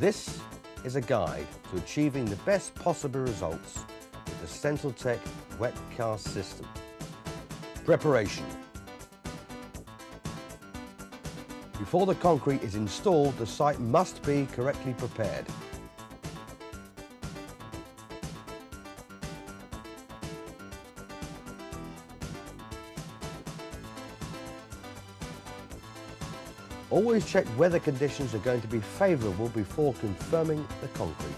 This is a guide to achieving the best possible results with the Stencil-Tech wet cast system. Preparation. Before the concrete is installed, the site must be correctly prepared. Always check weather conditions are going to be favourable before confirming the concrete.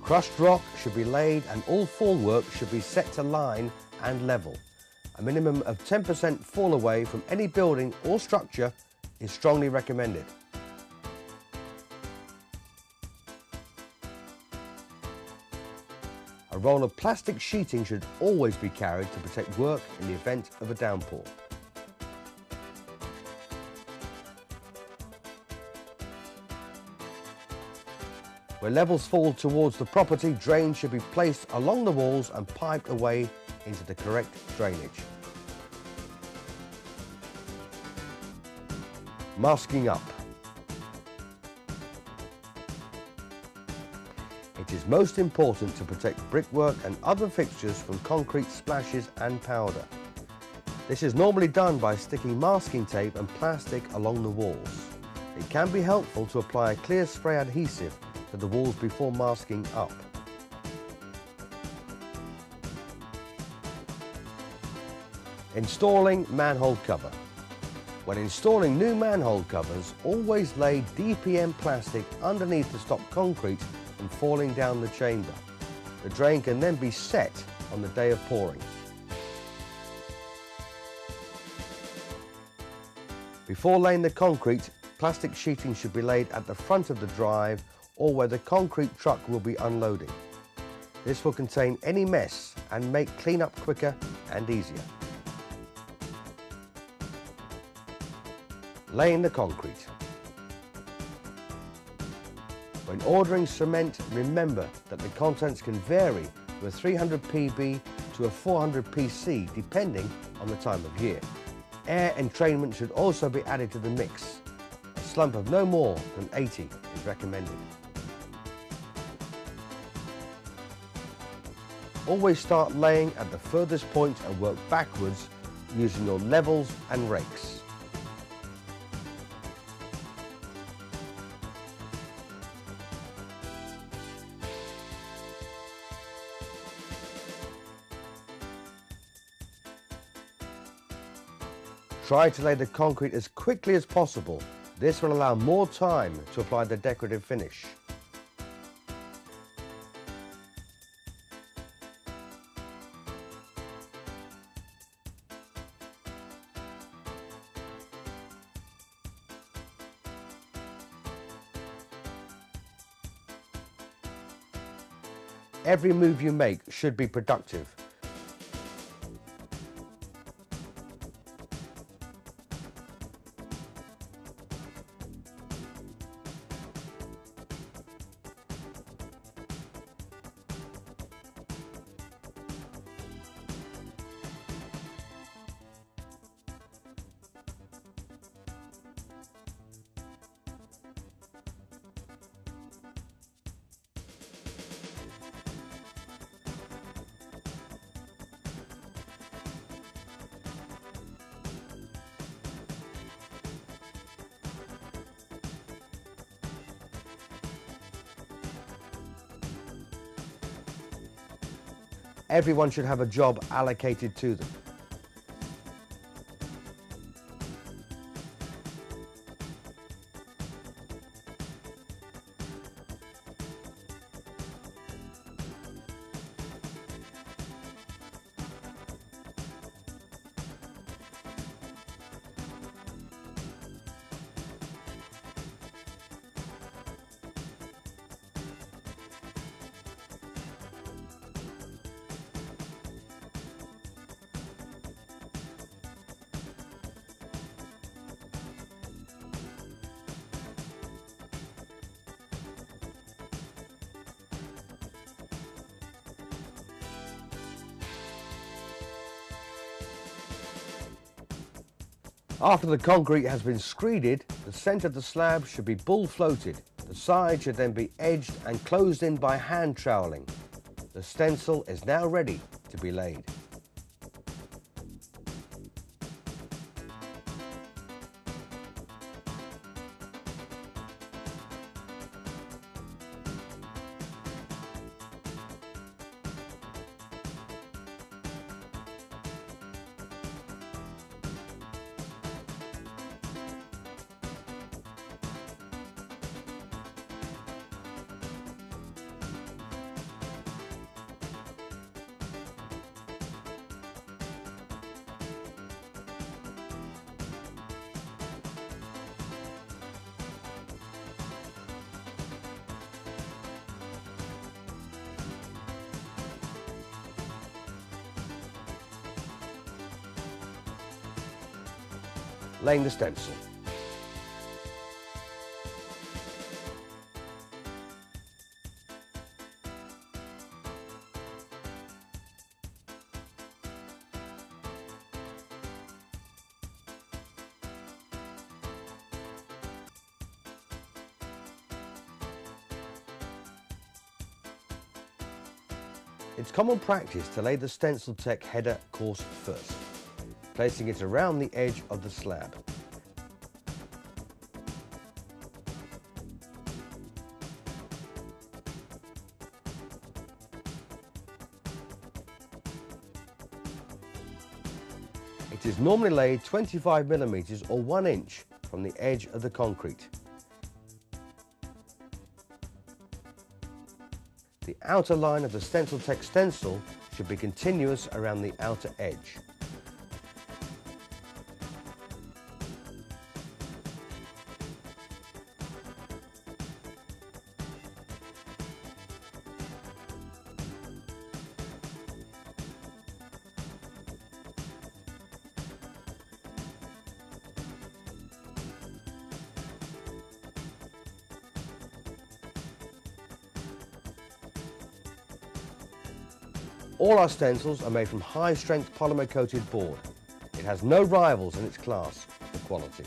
Crushed rock should be laid and all formwork should be set to line and level. A minimum of 10% fall away from any building or structure is strongly recommended. A roll of plastic sheeting should always be carried to protect work in the event of a downpour. Where levels fall towards the property, drains should be placed along the walls and piped away into the correct drainage. Masking up. It is most important to protect brickwork and other fixtures from concrete splashes and powder. This is normally done by sticking masking tape and plastic along the walls. It can be helpful to apply a clear spray adhesive to the walls before masking up. Installing manhole cover. When installing new manhole covers, always lay DPM plastic underneath to stop concrete from falling down the chamber. The drain can then be set on the day of pouring. Before laying the concrete, plastic sheeting should be laid at the front of the drive or where the concrete truck will be unloading. This will contain any mess and make cleanup quicker and easier. Laying the concrete. When ordering cement, remember that the contents can vary from a 300 PB to a 400 PC depending on the time of year. Air entrainment should also be added to the mix. A slump of no more than 80 is recommended. Always start laying at the furthest point and work backwards using your levels and rakes. Try to lay the concrete as quickly as possible. This will allow more time to apply the decorative finish. Every move you make should be productive. Everyone should have a job allocated to them. After the concrete has been screeded, the centre of the slab should be bull floated. The side should then be edged and closed in by hand troweling. The stencil is now ready to be laid. Laying the stencil. It's common practice to lay the Stencil-Tech header course first, placing it around the edge of the slab. It is normally laid 25mm or 1 inch from the edge of the concrete. The outer line of the Stencil-Tech stencil should be continuous around the outer edge. All our stencils are made from high-strength polymer-coated board. It has no rivals in its class for quality.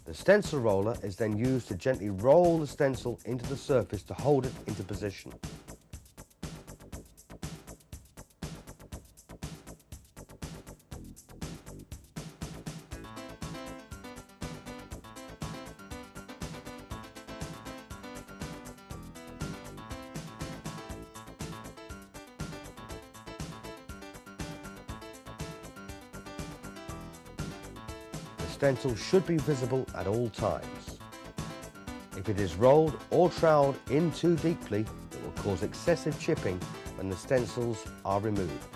The stencil roller is then used to gently roll the stencil into the surface to hold it into position. The stencil should be visible at all times. If it is rolled or troweled in too deeply, it will cause excessive chipping when the stencils are removed.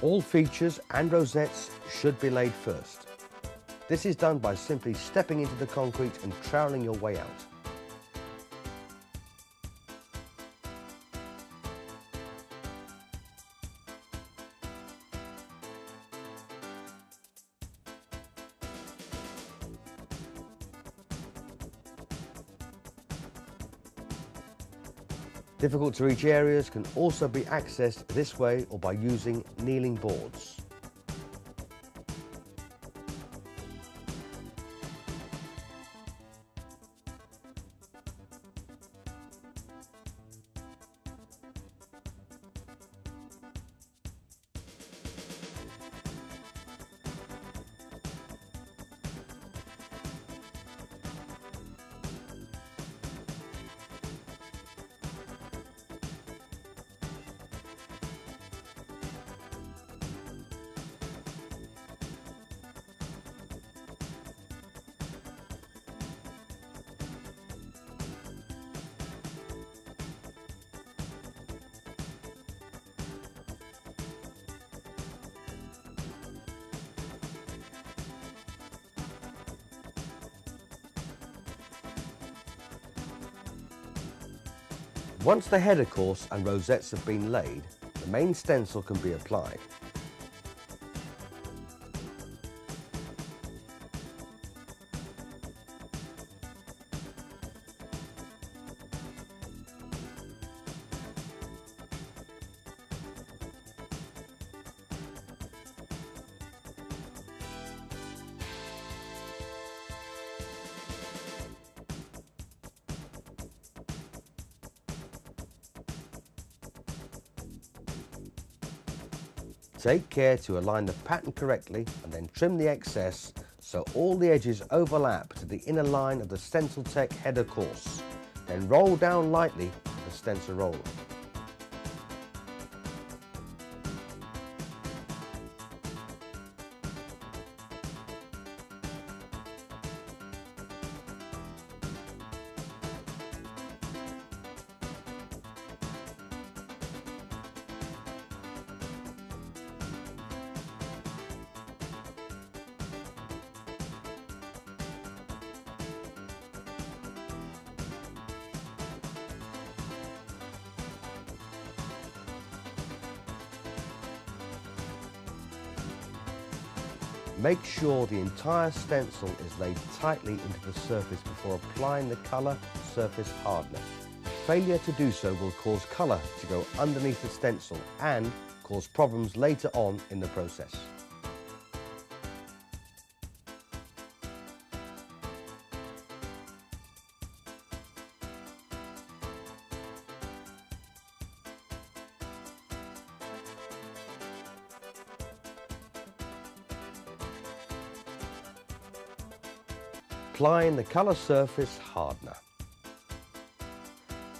All features and rosettes should be laid first. This is done by simply stepping into the concrete and troweling your way out. Difficult to reach areas can also be accessed this way or by using kneeling boards. Once the header course and rosettes have been laid, the main stencil can be applied. Take care to align the pattern correctly and then trim the excess so all the edges overlap to the inner line of the Stencil-Tech header course. Then roll down lightly with the stencil roller. Make sure the entire stencil is laid tightly into the surface before applying the colour surface hardener. Failure to do so will cause colour to go underneath the stencil and cause problems later on in the process. Applying the colour surface hardener.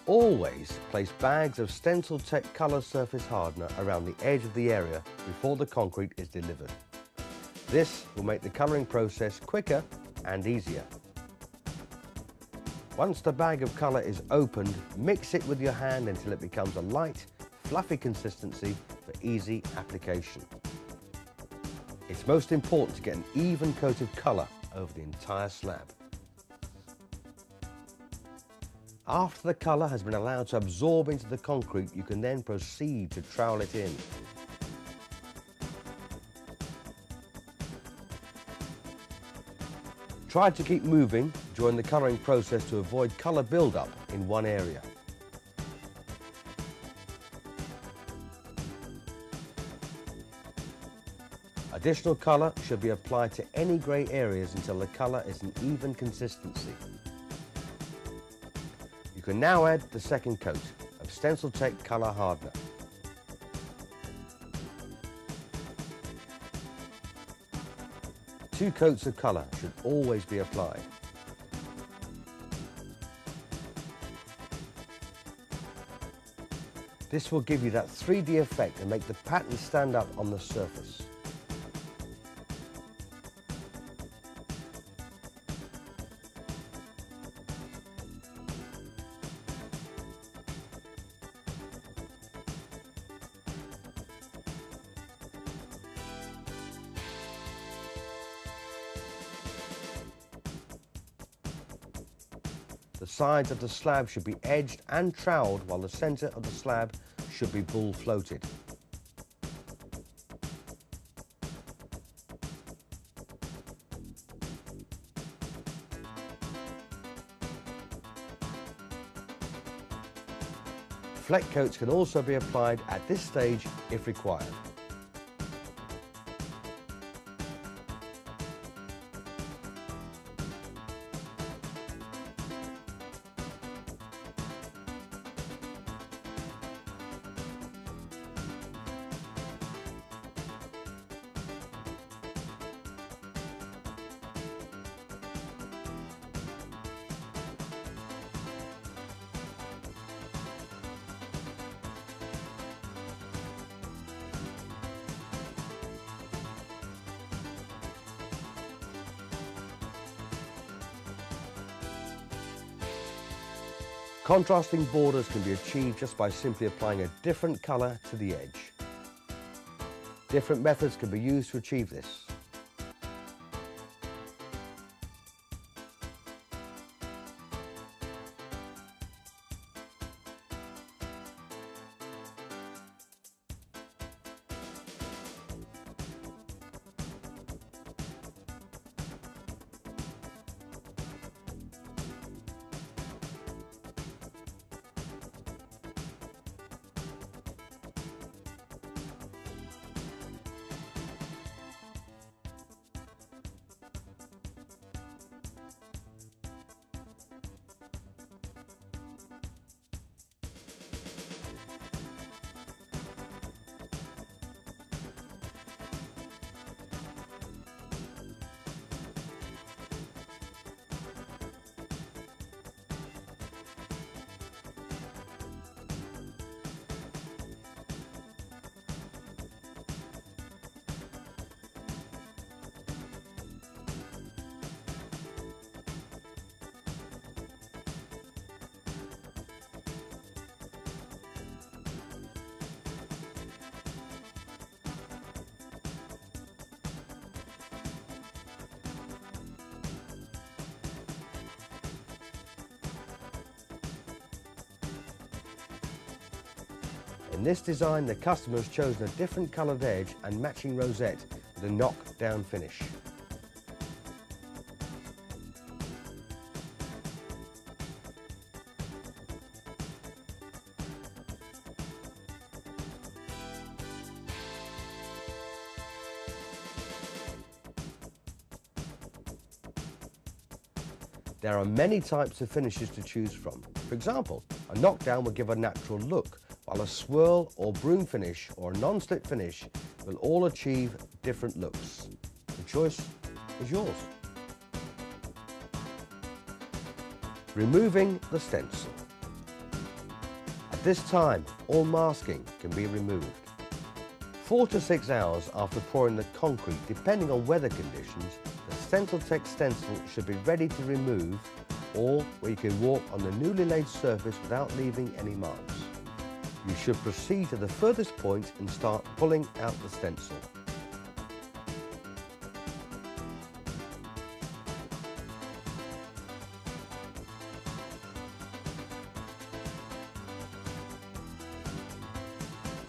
Always place bags of Stencil-Tech colour surface hardener around the edge of the area before the concrete is delivered. This will make the colouring process quicker and easier. Once the bag of colour is opened, mix it with your hand until it becomes a light, fluffy consistency for easy application. It's most important to get an even coat of colour over the entire slab. After the colour has been allowed to absorb into the concrete, you can then proceed to trowel it in. Try to keep moving during the colouring process to avoid colour build-up in one area. Additional colour should be applied to any grey areas until the colour is an even consistency. You can now add the second coat of Stencil-Tech colour hardener. Two coats of colour should always be applied. This will give you that 3D effect and make the pattern stand up on the surface. The sides of the slab should be edged and troweled while the centre of the slab should be bull floated. Fleck coats can also be applied at this stage if required. Contrasting borders can be achieved just by simply applying a different colour to the edge. Different methods can be used to achieve this. In this design, the customer has chosen a different coloured edge and matching rosette with a knock-down finish. There are many types of finishes to choose from. For example, a knockdown will give a natural look, while a swirl or broom finish or a non-slip finish will all achieve different looks. The choice is yours. Removing the stencil. At this time, all masking can be removed. 4 to 6 hours after pouring the concrete, depending on weather conditions, the Stencil-Tech stencil should be ready to remove, or where you can walk on the newly laid surface without leaving any marks. You should proceed to the furthest point and start pulling out the stencil.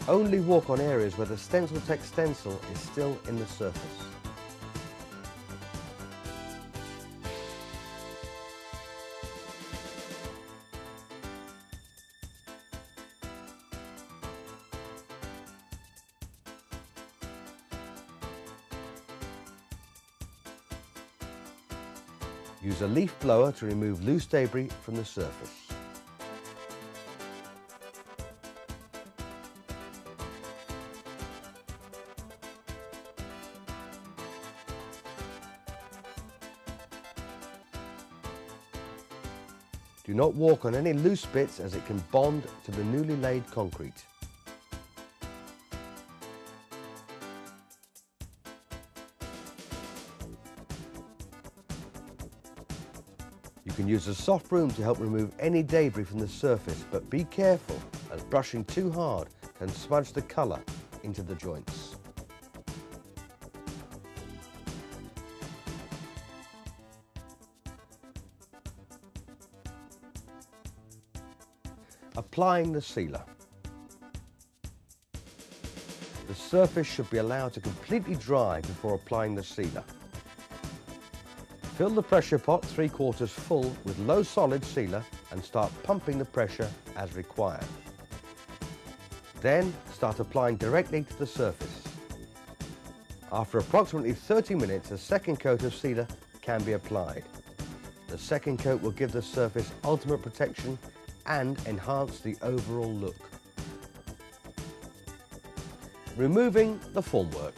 Only walk on areas where the Stencil-Tech stencil is still in the surface. Use a leaf blower to remove loose debris from the surface. Do not walk on any loose bits as it can bond to the newly laid concrete. You can use a soft broom to help remove any debris from the surface, but be careful as brushing too hard can smudge the colour into the joints. Applying the sealer. The surface should be allowed to completely dry before applying the sealer. Fill the pressure pot 3/4 full with low solid sealer and start pumping the pressure as required. Then start applying directly to the surface. After approximately 30 minutes, a second coat of sealer can be applied. The second coat will give the surface ultimate protection and enhance the overall look. Removing the formwork.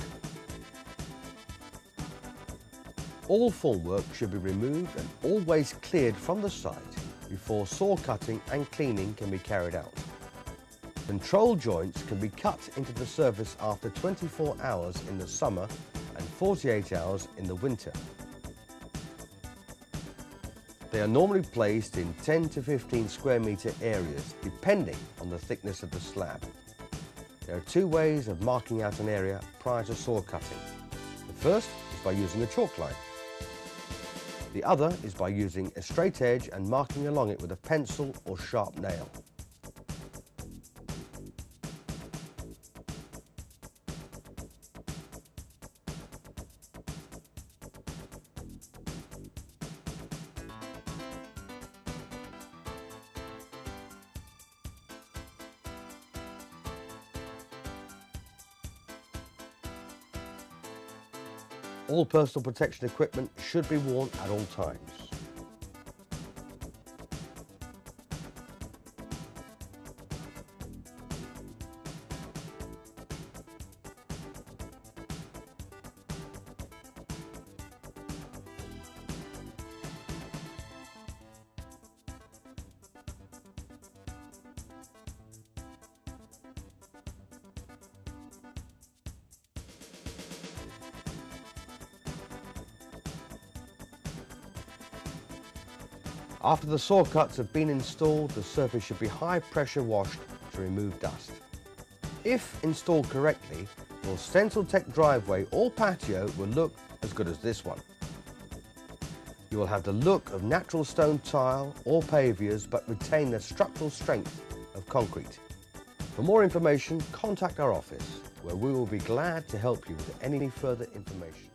All formwork should be removed and always cleared from the site before saw cutting and cleaning can be carried out. Control joints can be cut into the surface after 24 hours in the summer and 48 hours in the winter. They are normally placed in 10 to 15 square metre areas, depending on the thickness of the slab. There are 2 ways of marking out an area prior to saw cutting. The first is by using a chalk line. The other is by using a straight edge and marking along it with a pencil or sharp nail. All personal protection equipment should be worn at all times. After the saw cuts have been installed, the surface should be high pressure washed to remove dust. If installed correctly, your Stencil-Tech driveway or patio will look as good as this one. You will have the look of natural stone tile or pavers but retain the structural strength of concrete. For more information, contact our office, where we will be glad to help you with any further information.